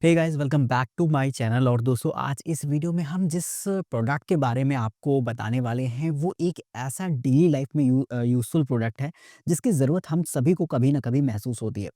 Hey guys, welcome back to my channel. और दोस्तों, आज इस वीडियो में हम जिस प्रोडक्ट के बारे में आपको बताने वाले हैं वो एक ऐसा डेली लाइफ में यूज़फुल प्रोडक्ट है जिसकी ज़रूरत हम सभी को कभी ना कभी महसूस होती है।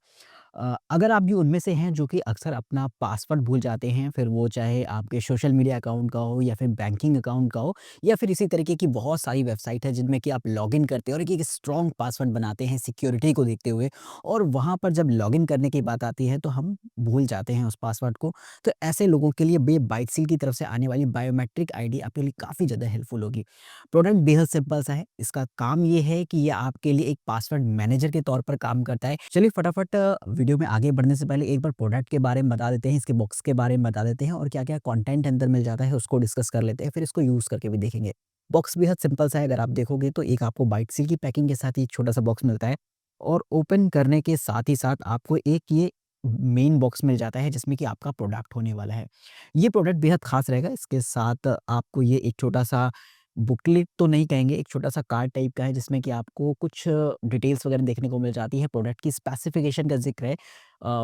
अगर आप भी उनमें से हैं जो कि अक्सर अपना पासवर्ड भूल जाते हैं, फिर वो चाहे आपके सोशल मीडिया अकाउंट का हो या फिर बैंकिंग अकाउंट का हो या फिर इसी तरीके की बहुत सारी वेबसाइट है जिनमें कि आप लॉगिन करते हैं और एक स्ट्रॉन्ग पासवर्ड बनाते हैं सिक्योरिटी को देखते हुए, और वहाँ पर जब लॉगिन करने की बात आती है तो हम भूल जाते हैं उस पासवर्ड को। तो ऐसे लोगों के लिए बाइटसील की तरफ से आने वाली बायोमेट्रिक आईडी आपके लिए काफ़ी ज़्यादा हेल्पफुल होगी। प्रोडक्ट बेहद सिंपल सा है। इसका काम ये है कि ये आपके लिए एक पासवर्ड मैनेजर के तौर पर काम करता है। चलिए फटाफट वीडियो में आगे बढ़ने से पहले एक बार प्रोडक्ट के बारे में बता देते हैं, इसके बॉक्स के बारे में बता देते हैं और क्या-क्या कंटेंट अंदर मिल जाता है उसको डिस्कस कर लेते हैं, फिर इसको यूज़ करके भी देखेंगे। बॉक्स बेहद सिंपल सा है। अगर आप देखोगे तो एक आपको बाइटसील की पैकिंग के साथ ही एक छोटा-सा बॉक्स मिलता है और ओपन करने के साथ ही साथ आपको एक ये मेन बॉक्स मिल जाता है जिसमें कि आपका प्रोडक्ट होने वाला है। ये प्रोडक्ट बेहद ख़ास रहेगा। इसके साथ आपको ये एक छोटा-सा बुकलेट तो नहीं कहेंगे, एक छोटा-सा कार्ड टाइप का है जिसमें कि आपको कुछ डिटेल्स वगैरह देखने को मिल जाती है। प्रोडक्ट की स्पेसिफ़िकेशन का ज़िक्र है,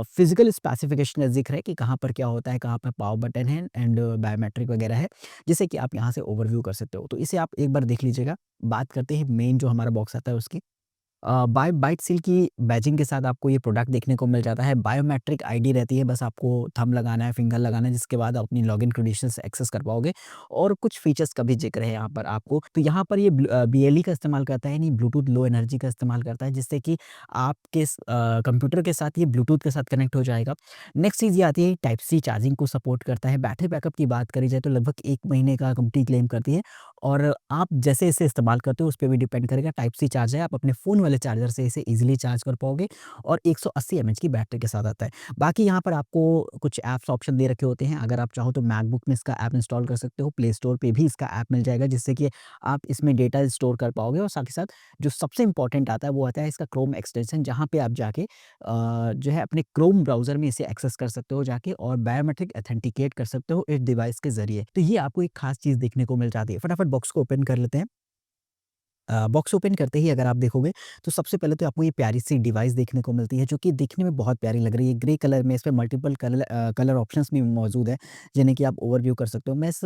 फ़िज़िकल स्पेसिफ़िकेशन का ज़िक्र है कि कहाँ पर क्या होता है, कहाँ पर पावर बटन है एंड बायोमेट्रिक वगैरह है, जिससे कि आप यहाँ से ओवरव्यू कर सकते हो। तो इसे आप एक बार देख लीजिएगा। बात करते हैं मेन जो हमारा बॉक्स आता है उसकी। बाइट सील की बैजिंग के साथ आपको ये प्रोडक्ट देखने को मिल जाता है। बायोमेट्रिक आईडी रहती है, बस आपको थंब लगाना है, फिंगर लगाना है, जिसके बाद आप अपनी लॉगिन क्रेडेंशियल्स एक्सेस कर पाओगे। और कुछ फीचर्स का भी ज़िक्र है यहाँ पर आपको। तो यहाँ पर ये बीएलई का इस्तेमाल करता है, यानी ब्लूटूथ लो एनर्जी का इस्तेमाल करता है, जिससे कि आपके कंप्यूटर के साथ ये ब्लूटूथ के साथ कनेक्ट हो जाएगा। नेक्स्ट चीज़ ये आती है, टाइप सी चार्जिंग को सपोर्ट करता है। बैटरी बैकअप की बात करी जाए तो लगभग 1 महीने का कंपनी क्लेम करती है, और आप जैसे इसे इस्तेमाल करते हो उस पे भी डिपेंड करेगा। टाइप सी चार्जर है, आप अपने फ़ोन वाले चार्जर से इसे ईज़िली चार्ज कर पाओगे, और 180 एमएच की बैटरी के साथ आता है। बाकी यहाँ पर आपको कुछ ऐप्स ऑप्शन दे रखे होते हैं। अगर आप चाहो तो मैकबुक में इसका ऐप इंस्टॉल कर सकते हो, प्ले स्टोर पे भी इसका ऐप मिल जाएगा, जिससे कि आप इसमें डेटा स्टोर कर पाओगे। और साथ ही साथ जो सबसे इम्पोर्टेंट आता है वो आता है इसका क्रोम एक्सटेंशन, जहाँ पे आप जाके जो है अपने क्रोम ब्राउज़र में इसे एक्सेस कर सकते हो जाके, और बायोमेट्रिक ऑथेंटिकेट कर सकते हो इस डिवाइस के ज़रिए। तो ये आपको एक खास चीज़ देखने को मिल जाती है। फटाफट बॉक्स को ओपन कर लेते हैं। बॉक्स ओपन करते ही अगर आप देखोगे तो सबसे पहले तो आपको ये प्यारी-सी डिवाइस देखने को मिलती है, जो कि दिखने में बहुत प्यारी लग रही है। ग्रे कलर में इसपे मल्टीपल कलर ऑप्शंस भी मौजूद हैं, जिन्हें कि आप ओवरव्यू कर सकते हो। मैं इस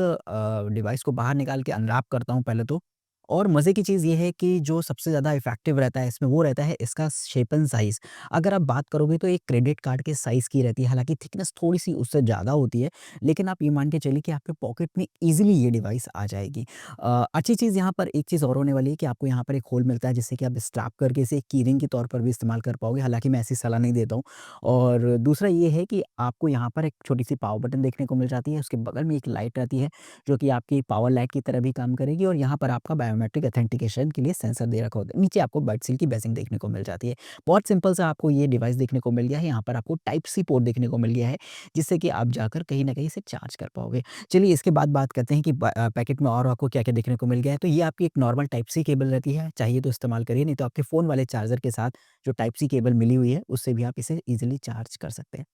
डिवाइस को बाहर निकाल के अनरैप करता हूँ पहले तो। और मज़े की चीज़ ये है कि जो सबसे ज़्यादा इफ़ेक्टिव रहता है इसमें, वो रहता है इसका शेप एंड साइज़। अगर आप बात करोगे तो एक क्रेडिट कार्ड के साइज़ की रहती है, हालाँकि थिकनेस थोड़ी-सी उससे ज़्यादा होती है, लेकिन आप ये मान के चलिए कि आपके पॉकेट में ईज़िली ये डिवाइस आ जाएगी। अच्छी चीज़ यहाँ पर एक चीज़ और होने वाली है कि आपको यहाँ पर एक होल मिलता है, जिससे कि आप स्ट्रैप करके इसे एक कीरिंग के तौर पर भी इस्तेमाल कर पाओगे, हालाँकि मैं ऐसी सलाह नहीं देता हूँ। और दूसरा ये है कि आपको यहाँ पर एक छोटी-सी पावर बटन देखने को मिल जाती है, उसके बगल में एक लाइट रहती है, जो कि आपकी पावर लाइट की तरह भी काम करेगी, और यहाँ पर आपका बायोमेट्रिक ऑथेंटिकेशन के लिए सेंसर दे रखा होता है। नीचे आपको बर्ड सील की बेसिंग देखने को मिल जाती है। बहुत सिंपल सा आपको ये डिवाइस देखने को मिल गया है। यहाँ पर आपको टाइप सी पोर्ट देखने को मिल गया है, जिससे कि आप जाकर कहीं न कहीं इसे चार्ज कर पाओगे। चलिए इसके बाद बात करते हैं कि पैकेट में और आपको क्या-क्या देखने को मिल गया है। तो ये आपकी एक नॉर्मल टाइप सी केबल रहती है, चाहिए तो इस्तेमाल करिए, नहीं तो आपके फ़ोन वाले चार्जर के साथ जो टाइप सी केबल मिली हुई है, उससे भी आप इसे ईज़िली चार्ज कर सकते हैं।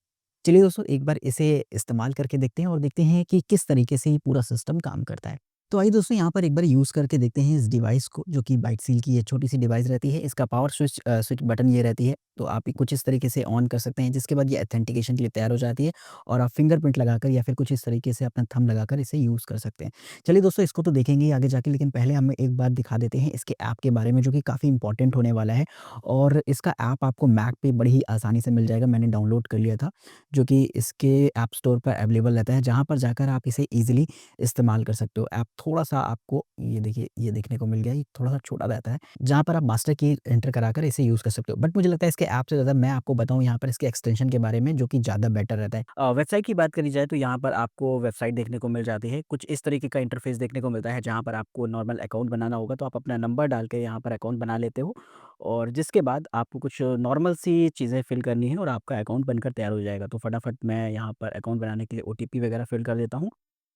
चलिए दोस्तों, एक बार इसे इस्तेमाल करके देखते हैं और देखते हैं कि किस तरीके से ये पूरा सिस्टम काम करता है। तो आइए दोस्तों, यहाँ पर एक बार यूज़ करके देखते हैं इस डिवाइस को, जो कि बाइटसील की ये छोटी-सी डिवाइस रहती है। इसका पावर स्विच बटन ये रहती है, तो आप कुछ इस तरीके से ऑन कर सकते हैं, जिसके बाद ये ऑथेंटिकेशन के लिए तैयार हो जाती है, और आप फिंगरप्रिंट लगाकर या फिर कुछ इस तरीके से अपना थंब लगाकर इसे यूज़ कर सकते हैं। चलिए दोस्तों, इसको तो देखेंगे ही आगे जाके, लेकिन पहले हम एक बार दिखा देते हैं इसके ऐप के बारे में, जो कि काफ़ी इंपॉर्टेंट होने वाला है। और इसका ऐप आपको मैक पे बड़ी ही आसानी से मिल जाएगा। मैंने डाउनलोड कर लिया था, जो कि इसके ऐप स्टोर पर अवेलेबल रहता है, जहाँ पर जाकर आप इसे ईज़िली इस्तेमाल कर सकते हो। ऐप थोड़ा-सा आपको ये देखिए, ये देखने को मिल गया, ये थोड़ा-सा छोटा रहता है, जहाँ पर आप मास्टर की एंटर कराकर इसे यूज़ कर सकते हो। बट मुझे लगता है इसके ऐप से ज़्यादा मैं आपको बताऊँ यहाँ पर इसके एक्सटेंशन के बारे में, जो कि ज़्यादा बेटर रहता है। वेबसाइट की बात करी जाए तो यहाँ पर आपको वेबसाइट देखने को मिल जाती है। कुछ इस तरीके का इंटरफ़ेस देखने को मिलता है, जहाँ पर आपको नॉर्मल अकाउंट बनाना होगा, तो आप अपना नंबर डाल के यहाँ पर अकाउंट बना लेते हो, और जिसके बाद आपको कुछ नॉर्मल सी चीज़ें फ़िल करनी है और आपका अकाउंट बनकर तैयार हो जाएगा। तो फटाफट मैं यहाँ पर अकाउंट बनाने के लिए ओटीपी वगैरह फ़िल कर देता हूँ,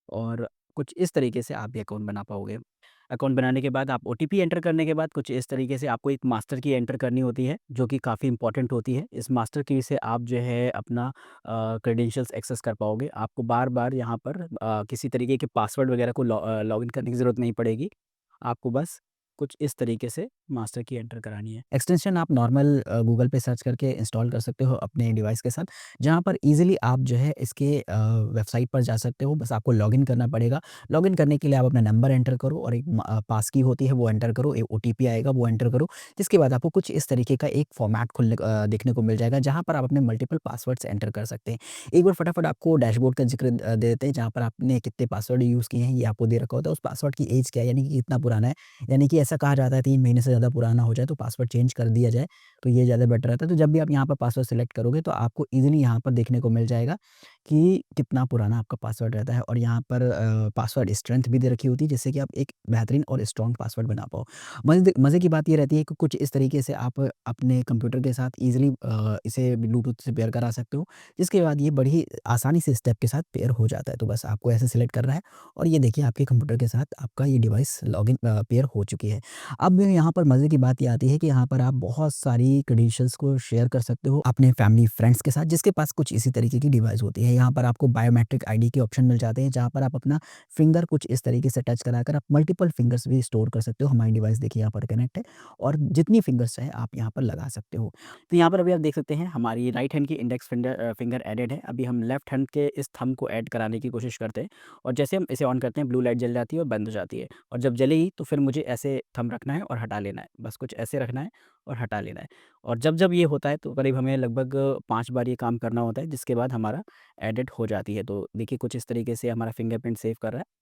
और कुछ इस तरीके से आप भी अकाउंट बना पाओगे। अकाउंट बनाने के बाद आप ओटीपी एंटर करने के बाद कुछ इस तरीके से आपको एक मास्टर की एंटर करनी होती है, जो कि काफ़ी इम्पोर्टेंट होती है। इस मास्टर की से आप जो है अपना क्रेडेंशियल्स एक्सेस कर पाओगे। आपको बार-बार यहाँ पर किसी तरीके के पासवर्ड वगैरह को लॉगिन करने की ज़रूरत नहीं पड़ेगी। आपको बस कुछ इस तरीके से मास्टर की एंटर करानी है। एक्सटेंशन आप नॉर्मल गूगल पे सर्च करके इंस्टॉल कर सकते हो अपने डिवाइस के साथ, जहाँ पर ईज़िली आप जो है इसके वेबसाइट पर जा सकते हो। बस आपको लॉगिन करना पड़ेगा। लॉगिन करने के लिए आप अपना नंबर एंटर करो और एक पास की होती है वो एंटर करो, एक ओटीपी आएगा वो एंटर करो। जिसके बाद आपको कुछ इस तरीके का एक फॉर्मेट देखने को मिल जाएगा, जहाँ पर आप अपने मल्टीपल पासवर्ड्स एंटर कर सकते हैं। एक बार फटाफट आपको डैशबोर्ड का ज़िक्र दे देते हैं, जहाँ पर आपने कितने पासवर्ड यूज़ किए हैं, ये आपको दे रखा होता है। उस पासवर्ड की ऐज क्या है, यानी कि कितना पुराना है। यानी कि ऐसा कहा जाता है 3 महीने से ज़्यादा पुराना हो जाए तो पासवर्ड चेंज कर दिया जाए, तो ये ज़्यादा बेटर रहता है। तो जब भी आप यहाँ पर पासवर्ड सेलेक्ट करोगे तो आपको ईज़िली यहाँ पर देखने को मिल जाएगा कि कितना पुराना आपका पासवर्ड रहता है, और यहाँ पर पासवर्ड स्ट्रेंथ भी दे रखी होती है, जिससे कि आप एक बेहतरीन और स्ट्रॉन्ग पासवर्ड बना पाओ। मज़े की बात ये रहती है कि कुछ इस तरीके से आप अपने कंप्यूटर के साथ ईज़िली इसे ब्लूटूथ से पेयर करा सकते हो, जिसके बाद ये बड़ी आसानी से स्टेप के साथ पेयर हो जाता है। तो बस आपको ऐसे सेलेक्ट करना है और ये देखिए आपके कंप्यूटर के साथ आपका ये डिवाइस लॉगिन पेयर हो चुकी है। अब यहाँ पर मज़े की बात ये आती है कि यहाँ पर आप बहुत सारी क्रेडेंशियल्स को शेयर कर सकते हो अपने फैमिली फ्रेंड्स के साथ, जिसके पास कुछ इसी तरीके की डिवाइस होती है। यहाँ पर आपको बायोमेट्रिक आईडी के ऑप्शन मिल जाते हैं, जहाँ पर आप अपना फिंगर कुछ इस तरीके से टच कराकर आप मल्टीपल फिंगर्स भी स्टोर कर सकते हो। हमारी डिवाइस देखिए यहाँ पर कनेक्ट है और जितनी फिंगर्स चाहे आप यहाँ पर लगा सकते हो। तो यहाँ पर अभी आप देख सकते हैं हमारी राइट हैंड की इंडेक्स फिंगर एडेड है। अभी हम लेफ्ट हैंड के इस थंब को ऐड कराने की कोशिश करते हैं, और जैसे हम इसे ऑन करते हैं ब्लू लाइट जल जाती है और बंद हो जाती है, और जब जलेगी तो फिर मुझे ऐसे थंब रखना है और हटा लेना है। बस कुछ ऐसे रखना है और हटा लेना है, और जब ये होता है तो करीब हमें लगभग 5 बार ये काम करना होता है, जिसके बाद हमारा एडिट हो जाती है। तो देखिए कुछ इस तरीके से हमारा फिंगरप्रिंट सेव कर रहा है।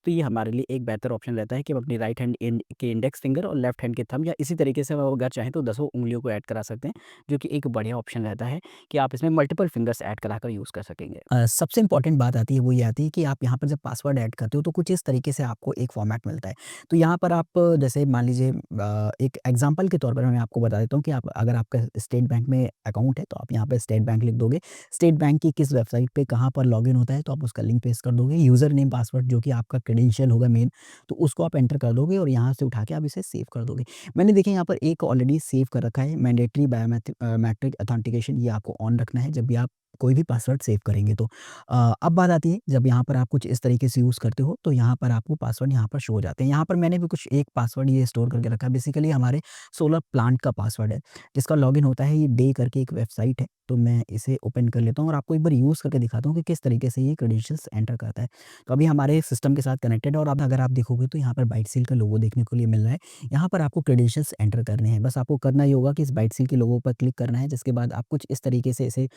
तो ये हमारे लिए एक बेहतर ऑप्शन रहता है कि हम अपनी राइट हैंड के इंडेक्स फिंगर और लेफ्ट हैंड के थंब, या इसी तरीके से अगर चाहें तो 10 उँगलियों को ऐड करा सकते हैं, जो कि एक बढ़िया ऑप्शन रहता है कि आप इसमें मल्टीपल फिंगर्स ऐड कराकर यूज़ कर सकेंगे। सबसे इम्पोर्टेंट बात आती है वो ये आती है कि आप यहाँ पर जब पासवर्ड ऐड करते हो तो कुछ इस तरीके से आपको एक फॉर्मेट मिलता है। तो यहाँ पर आप जैसे मान लीजिए एक एग्जांपल के तौर पर मैं आपको बता देता हूँ कि आप अगर आपका स्टेट बैंक में अकाउंट है तो आप यहाँ पे स्टेट बैंक लिख दोगे। स्टेट बैंक की किस वेबसाइट पे कहाँ पर लॉगिन होता है तो आप उसका लिंक पेस्ट कर दोगे। यूज़र नेम पासवर्ड जो कि आपका क्रेडेंशियल होगा मेन, तो उसको आप एंटर कर दोगे और यहाँ से उठा के आप इसे सेव कर दोगे। मैंने देखिए यहाँ पर एक ऑलरेडी सेव कर रखा है, मैंडेटरी मैट्रिक ऑथेंटिकेशन, ये आपको ऑन रखना है जब भी आप कोई भी पासवर्ड सेव करेंगे तो। अब बात आती है जब यहाँ पर आप कुछ इस तरीके से यूज़ करते हो तो यहाँ पर आपको पासवर्ड यहाँ पर शो हो जाते हैं। यहाँ पर मैंने भी कुछ एक पासवर्ड ये स्टोर करके रखा है, बेसिकली हमारे सोलर प्लांट का पासवर्ड है, जिसका लॉगिन होता है ये डे करके एक वेबसाइट है। तो मैं इसे ओपन कर लेता हूँ और आपको एक बार यूज़ करके दिखाता हूँ कि किस तरीके से ये क्रेडेंशियल्स एंटर करता है। तो अभी हमारे सिस्टम के साथ कनेक्टेड है, और अब अगर आप देखोगे तो यहाँ पर बाइट सील का लोगो देखने को लिए मिल रहा है। यहाँ पर आपको क्रेडेंशियल्स एंटर करने हैं। बस आपको करना ये होगा कि इस बाइट सील के लोगो पर क्लिक करना है, जिसके बाद आप कुछ इस तरीके से इसे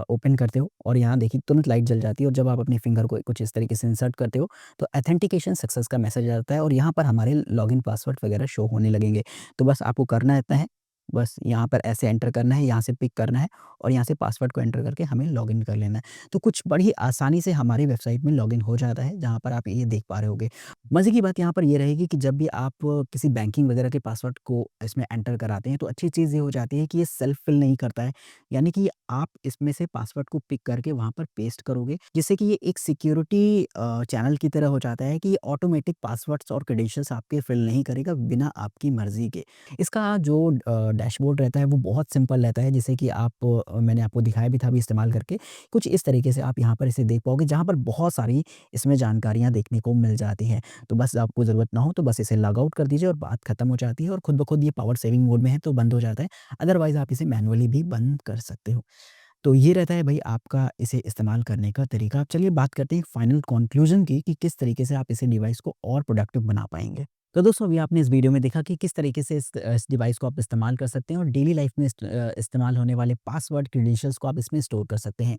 ओपन करते हो और यहाँ देखिए तुरंत लाइट जल जाती है, और जब आप अपने फिंगर को कुछ इस तरीके से इंसर्ट करते हो तो ऑथेंटिकेशन सक्सेस का मैसेज आता है और यहाँ पर हमारे लॉगिन पासवर्ड वगैरह शो होने लगेंगे। तो बस आपको करना इतना है, बस यहाँ पर ऐसे एंटर करना है, यहाँ से पिक करना है और यहाँ से पासवर्ड को एंटर करके हमें लॉगिन कर लेना है। तो कुछ बड़ी आसानी से हमारी वेबसाइट में लॉगिन हो जाता है, जहाँ पर आप ये देख पा रहे होगे। मज़े की बात यहाँ पर ये रहेगी कि जब भी आप किसी बैंकिंग वगैरह के पासवर्ड को इसमें एंटर कराते हैं, तो अच्छी चीज़ ये हो जाती है कि ये सेल्फ फिल नहीं करता है। यानी कि आप इसमें से पासवर्ड को पिक करके वहाँ पर पेस्ट करोगे, जिससे कि ये एक सिक्योरिटी चैनल की तरह हो जाता है कि ये ऑटोमेटिक पासवर्ड्स और क्रेडेंशियल्स आपके फिल नहीं करेगा बिना आपकी मर्ज़ी के। इसका जो डैशबोर्ड रहता है वो बहुत सिंपल रहता है, जैसे कि आप मैंने आपको दिखाया भी था अभी इस्तेमाल करके। कुछ इस तरीके से आप यहाँ पर इसे देख पाओगे, जहाँ पर बहुत सारी इसमें जानकारियाँ देखने को मिल जाती हैं। तो बस आपको ज़रूरत ना हो तो बस इसे लॉग आउट कर दीजिए और बात खत्म हो जाती है, और खुद ब खुद ये पावर सेविंग मोड में है तो बंद हो जाता है। अदरवाइज़ आप इसे मैनुअली भी बंद कर सकते हो। तो ये रहता है भई आपका इसे इस्तेमाल करने का तरीका। अब चलिए बात करते हैं फाइनल कॉन्क्लूज़न की कि किस तरीके से आप इसे डिवाइस को और प्रोडक्टिव बना पाएँगे। तो दोस्तों अभी आपने इस वीडियो में देखा कि किस तरीके से इस डिवाइस को आप इस्तेमाल कर सकते हैं और डेली लाइफ़ में इस्तेमाल होने वाले पासवर्ड क्रेडेंशियल्स को आप इसमें स्टोर कर सकते हैं।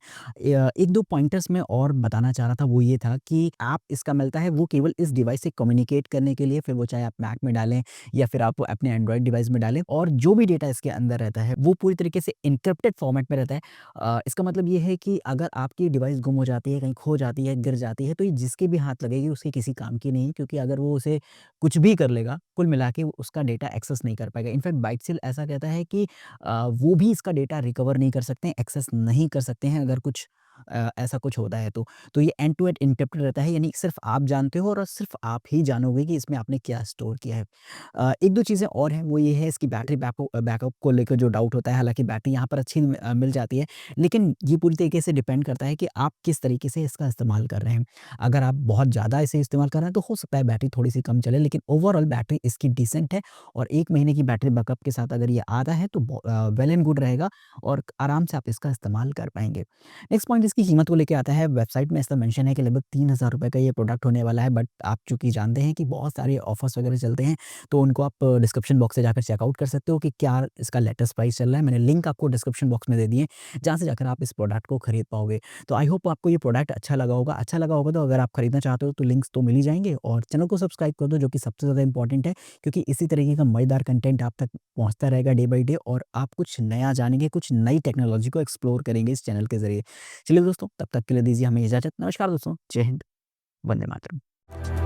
1-2 पॉइंटर्स मैं और बताना चाह रहा था, वो ये था कि ऐप इसका मिलता है वो केवल इस डिवाइस से कम्युनिकेट करने के लिए, फिर वो चाहे आप मैक में डालें या फिर आप अपने एंड्रॉइड डिवाइस में डालें, और जो भी डेटा इसके अंदर रहता है वो पूरी तरीके से एन्क्रिप्टेड फॉर्मेट में रहता है। इसका मतलब ये है कि अगर आपकी डिवाइस गुम हो जाती है, कहीं खो जाती है, गिर जाती है, तो ये जिसके भी हाथ लगेगी उसके किसी काम की नहीं है, क्योंकि अगर वो उसे कुछ भी कर लेगा, कुल मिला के वो उसका डेटा एक्सेस नहीं कर पाएगा। इनफैक्ट बाइटसेल ऐसा कहता है कि वो भी इसका डेटा रिकवर नहीं कर सकते हैं, एक्सेस नहीं कर सकते हैं, अगर कुछ ऐसा कुछ होता है तो। तो ये एंड टू एंड एन्क्रिप्टेड रहता है, यानी सिर्फ़ आप जानते हो और सिर्फ़ आप ही जानोगे कि इसमें आपने क्या स्टोर किया है। 1-2 चीज़ें और हैं, वो ये है इसकी बैटरी बैकअप को लेकर जो डाउट होता है, हालाँकि बैटरी यहाँ पर अच्छी मिल जाती है, लेकिन ये पूरी तरीके से डिपेंड करता है कि आप किस तरीके से इसका इस्तेमाल कर रहे हैं। अगर आप बहुत ज़्यादा इसे इस्तेमाल कर रहे हैं तो हो सकता है बैटरी थोड़ी-सी कम चले, लेकिन ओवरऑल बैटरी इसकी डिसेंट है और 1 महीने की बैटरी बैकअप के साथ अगर ये आता है तो वेल एंड गुड रहेगा और आराम से आप इसका इस्तेमाल कर पाएँगे। नेक्स्ट पॉइंट इसकी कीमत को लेके आता है, वेबसाइट में ऐसा मेंशन है कि लगभग ₹3000 का ये प्रोडक्ट होने वाला है, बट आप चूँकि जानते हैं कि बहुत सारे ऑफर्स वगैरह चलते हैं, तो उनको आप डिस्क्रिप्शन बॉक्स से जाकर चेकआउट कर सकते हो कि क्या इसका लेटेस्ट प्राइस चल रहा है। मैंने लिंक आपको डिस्क्रिप्शन बॉक्स में दे दिए, जहाँ से जाकर आप इस प्रोडक्ट को खरीद पाओगे। तो आई होप आपको ये प्रोडक्ट अच्छा लगा होगा। अच्छा लगा होगा तो अगर आप खरीदना चाहते हो तो लिंक्स तो मिल ही जाएँगे, और चैनल को सब्सक्राइब कर दो, जो कि सबसे ज़्यादा इंपॉर्टेंट है, क्योंकि इसी तरीके का मज़ेदार कंटेंट आप तक पहुँचता रहेगा डे बाय डे और आप कुछ नया जानेंगे, कुछ नई टेक्नोलॉजी को एक्सप्लोर करेंगे इस चैनल के ज़रिए। चलिए दोस्तों, तब तक के लिए दीजिए हमें इजाज़त। नमस्कार दोस्तों, जय हिंद, वंदे मातरम।